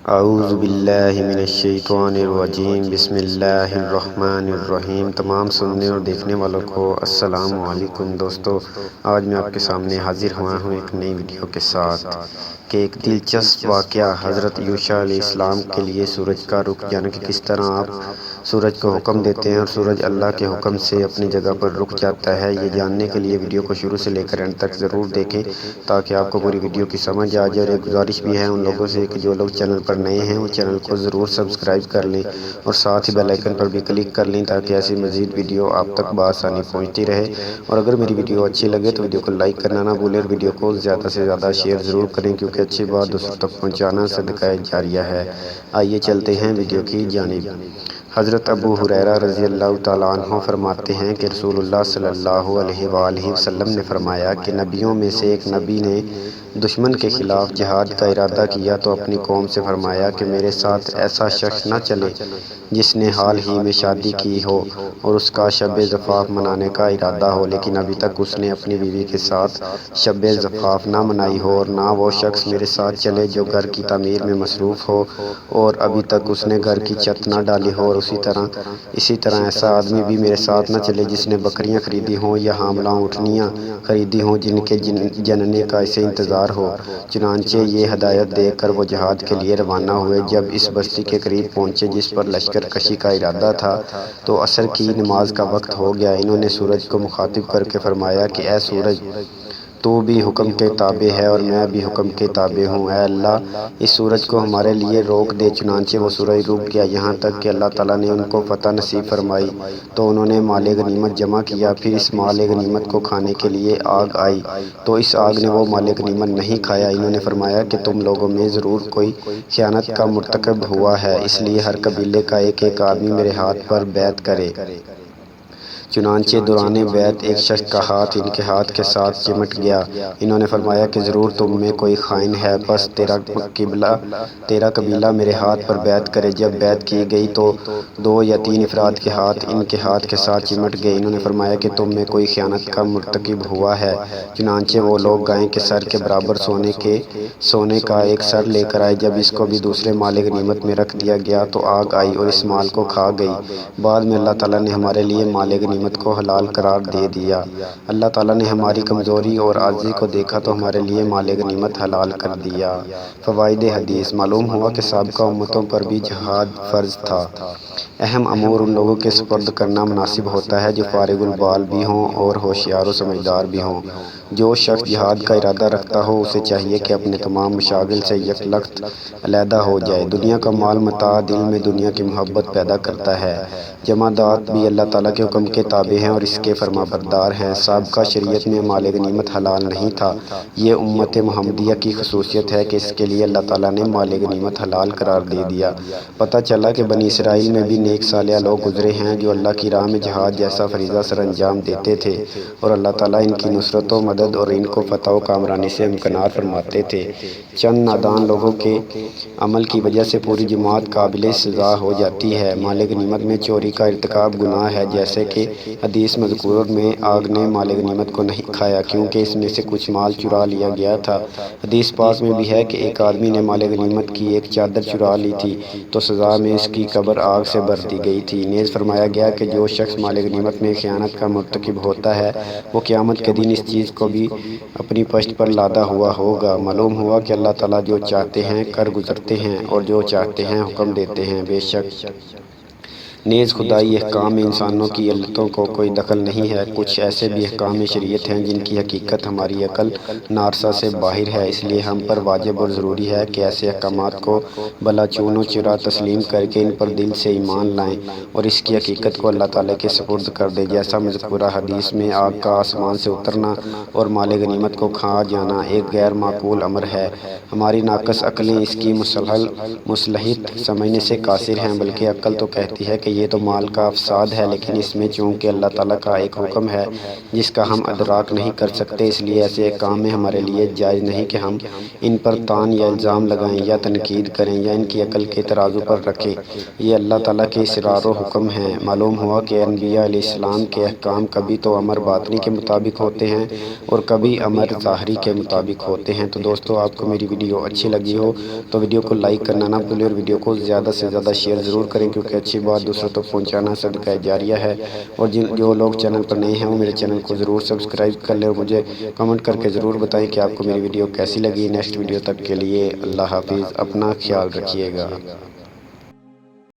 اعوذ باللہ من الشیطان الرجیم، بسم اللہ الرحمن الرحیم۔ تمام سننے اور دیکھنے والوں کو السلام علیکم دوستو، آج میں آپ کے سامنے حاضر ہوا ہوں ایک نئی ویڈیو کے ساتھ کہ ایک دلچسپ واقعہ حضرت یوشع علیہ السلام کے لیے سورج کا رخ، یعنی کہ کس طرح آپ سورج کو حکم دیتے ہیں اور سورج اللہ کے حکم سے اپنی جگہ پر رک جاتا ہے۔ یہ جاننے کے لیے ویڈیو کو شروع سے لے کر اینڈ تک ضرور دیکھیں تاکہ آپ کو پوری ویڈیو کی سمجھ آ جائے۔ اور ایک گزارش بھی ہے ان لوگوں سے کہ جو لوگ چینل پر نئے ہیں وہ چینل کو ضرور سبسکرائب کر لیں اور ساتھ ہی بیل آئیکن پر بھی کلک کر لیں تاکہ ایسی مزید ویڈیو آپ تک بآسانی پہنچتی رہے۔ اور اگر میری ویڈیو اچھی لگے تو ویڈیو کو لائک کرنا نہ بھولیں اور ویڈیو کو زیادہ سے زیادہ شیئر ضرور کریں، کیونکہ اچھی بات دوسروں تک پہنچانا صدقہ جاریہ ہے۔ آئیے چلتے ہیں ویڈیو کی جانب۔ حضرت ابو ہریرہ رضی اللہ تعالیٰ عنہ فرماتے ہیں کہ رسول اللہ صلی اللہ علیہ وآلہ وسلم نے فرمایا کہ نبیوں میں سے ایک نبی نے دشمن کے خلاف جہاد کا ارادہ کیا تو اپنی قوم سے فرمایا کہ میرے ساتھ ایسا شخص نہ چلے جس نے حال ہی میں شادی کی ہو اور اس کا شب زفاف منانے کا ارادہ ہو، لیکن ابھی تک اس نے اپنی بیوی کے ساتھ شب زفاف نہ منائی ہو، اور نہ وہ شخص میرے ساتھ چلے جو گھر کی تعمیر میں مصروف ہو اور ابھی تک اس نے گھر کی چھت نہ ڈالی ہو، اور اسی طرح ایسا آدمی بھی میرے ساتھ نہ چلے جس نے بکریاں خریدی ہوں یا حاملہ اونٹنیاں خریدی ہوں جن کے جننے کا اسے انتظار ہو۔ چنانچہ یہ ہدایت دے کر وہ جہاد کے لیے روانہ ہوئے۔ جب اس بستی کے قریب پہنچے جس پر لشکر کشی کا ارادہ تھا تو عصر کی نماز کا وقت ہو گیا۔ انہوں نے سورج کو مخاطب کر کے فرمایا کہ اے سورج، تو بھی حکم کے تابع ہے اور میں بھی حکم کے تابع ہوں، اے اللہ اس سورج کو ہمارے لیے روک دے۔ چنانچہ وہ سورج رک گیا یہاں تک کہ اللہ تعالیٰ نے ان کو فتح نصیب فرمائی تو انہوں نے مال غنیمت جمع کیا۔ پھر اس مال غنیمت کو کھانے کے لیے آگ آئی تو اس آگ نے وہ مال غنیمت نہیں کھایا۔ انہوں نے فرمایا کہ تم لوگوں میں ضرور کوئی خیانت کا مرتکب ہوا ہے، اس لیے ہر قبیلے کا ایک ایک آدمی میرے ہاتھ پر بیعت کرے۔ چنانچہ دوران بیعت ایک شخص کا ہاتھ ان کے ہاتھ کے ساتھ چمٹ گیا۔ انہوں نے فرمایا کہ ضرور تم میں کوئی خائن ہے، بس تیرا قبیلہ میرے ہاتھ پر بیعت کرے۔ جب بیعت کی گئی تو 2 یا 3 افراد کے ہاتھ ان کے ہاتھ کے ساتھ چمٹ گئے۔ انہوں نے فرمایا کہ تم میں کوئی خیانت کا مرتکب ہوا ہے۔ چنانچہ وہ لوگ گائے کے سر کے برابر سونے کا ایک سر لے کر آئے۔ جب اس کو بھی دوسرے مال غنیمت میں رکھ دیا گیا تو آگ آئی اور اس مال کو کھا گئی۔ بعد میں اللہ تعالیٰ نے ہمارے لیے مال غنیمت کو حلال قرار دے دیا۔ اللہ تعالیٰ نے ہماری کمزوری اور عاجزی کو دیکھا تو ہمارے لیے مال غنیمت حلال کر دیا۔ فوائد حدیث: معلوم ہوا کہ سابقہ امتوں پر بھی جہاد فرض تھا۔ اہم امور ان لوگوں کے سپرد کرنا مناسب ہوتا ہے جو فارغ البال بھی ہوں اور ہوشیار و سمجھدار بھی ہوں۔ جو شخص جہاد کا ارادہ رکھتا ہو اسے چاہیے کہ اپنے تمام مشاغل سے یک وقت علیحدہ ہو جائے۔ دنیا کا مال متاع دل میں دنیا کی محبت پیدا کرتا ہے۔ جمادات بھی اللہ تعالیٰ کے حکم کے تابع ہیں اور اس کے فرمانبردار ہیں۔ سابقہ شریعت میں مال غنیمت حلال نہیں تھا۔ یہ امت محمدیہ کی خصوصیت ہے کہ اس کے لیے اللہ تعالیٰ نے مال غنیمت حلال قرار دے دیا۔ پتہ چلا کہ بنی اسرائیل میں بھی نیک صالح لوگ گزرے ہیں جو اللہ کی راہ میں جہاد جیسا فریضہ سر انجام دیتے تھے اور اللہ تعالیٰ ان کی نصرت و مدد اور ان کو فتح و کامرانی سے امکنار فرماتے تھے۔ چند نادان لوگوں کے عمل کی وجہ سے پوری جماعت قابل سزا ہو جاتی ہے۔ مال غنیمت میں چوری کا ارتکاب گناہ ہے، جیسے کہ حدیث مذکور میں آگ نے مال غنیمت کو نہیں کھایا کیونکہ اس میں سے کچھ مال چرا لیا گیا تھا۔ حدیث پاک میں بھی ہے کہ ایک آدمی نے مال غنیمت کی ایک چادر چرا لی تھی تو سزا میں اس کی قبر آگ سے بھر دی گئی تھی۔ نیز فرمایا گیا کہ جو شخص مال غنیمت میں خیانت کا مرتکب ہوتا ہے وہ قیامت کے دن اس چیز کو بھی اپنی پشت پر لادہ ہوا ہوگا۔ معلوم ہوا کہ اللہ تعالیٰ جو چاہتے ہیں کر گزرتے ہیں اور جو چاہتے ہیں حکم دیتے ہیں۔ بے شک نیز خدائی احکام میں انسانوں کی علتوں کو کوئی دخل نہیں ہے۔ کچھ ایسے بھی احکام شریعت ہیں جن کی حقیقت ہماری عقل نارسا سے باہر ہے، اس لیے ہم پر واجب اور ضروری ہے کہ ایسے احکامات کو بلا چون و چرا تسلیم کر کے ان پر دل سے ایمان لائیں اور اس کی حقیقت کو اللہ تعالیٰ کے سپرد کر دیں۔ جیسا مذکورہ حدیث میں آگ کا آسمان سے اترنا اور مال غنیمت کو کھا جانا ایک غیر معقول امر ہے، ہماری ناقص عقلیں اس کی مصلحت سمجھنے سے قاصر ہیں، بلکہ عقل تو کہتی ہے کہ کہ یہ تو مال کا افساد ہے، لیکن اس میں چونکہ اللہ تعالیٰ کا ایک حکم ہے جس کا ہم ادراک نہیں کر سکتے، اس لیے ایسے کام میں ہمارے لیے جائز نہیں کہ ہم ان پر تان یا الزام لگائیں یا تنقید کریں یا ان کی عقل کے ترازو پر رکھیں۔ یہ اللہ تعالیٰ کے اسرار و حکم ہیں۔ معلوم ہوا کہ انبیاء علیہ السلام کے احکام کبھی تو امر باطنی کے مطابق ہوتے ہیں اور کبھی امر ظاہری کے مطابق ہوتے ہیں۔ تو دوستو، آپ کو میری ویڈیو اچھی لگی ہو تو ویڈیو کو لائک کرنا نہ بھولیں اور ویڈیو کو زیادہ سے زیادہ شیئر ضرور کریں، کیونکہ اچھی بات دوسروں تک پہنچانا صدقہ جاریہ ہے۔ اور جو لوگ چینل پر نئے ہیں وہ میرے چینل کو ضرور سبسکرائب کر لیں اور مجھے کمنٹ کر کے ضرور بتائیں کہ آپ کو میری ویڈیو کیسی لگی۔ نیکسٹ ویڈیو تک کے لیے اللہ حافظ، اپنا خیال رکھیے گا۔